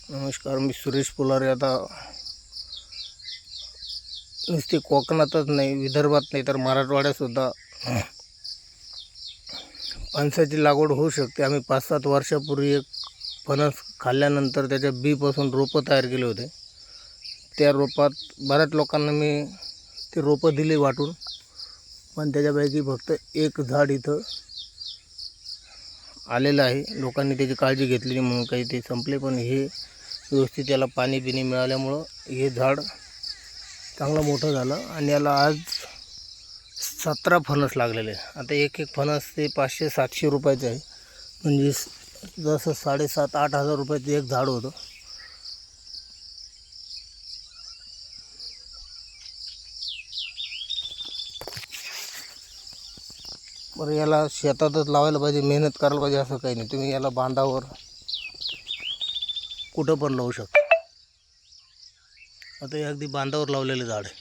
नमस्कार, मी सुरेश पुलारे. आता नुसते कोकणातच नाही, विदर्भात नाही तर मराठवाड्यातसुद्धा फणसाची लागवड होऊ शकते. आम्ही 5-7 वर्षापूर्वी एक फणस खाल्ल्यानंतर त्याच्या बीपासून रोपं तयार केले होते. त्या रोपात बऱ्याच लोकांना मी ते रोपं दिले वाटून, पण त्याच्यापैकी फक्त एक झाड इथं आलेलं आहे. लोकांनी त्याची काळजी घेतली नाही म्हणून काही ते संपले, पण हे व्यवस्थित याला पाणी बिणी मिळाल्यामुळं हे झाड चांगलं मोठं झालं आणि याला आज 17 फणस लागलेले आहे. आता एक फणस ते 500-700 रुपयाचं आहे, म्हणजे जसं 7,500-8,000 रुपयाचं एक झाड होतं. बरं, याला शेतातच लावायला पाहिजे, मेहनत करायला पाहिजे असं काही नाही. तुम्ही याला बांधावर कुठं पण लावू शकता. आता हे अगदी बांधावर लावलेलं झाड आहे.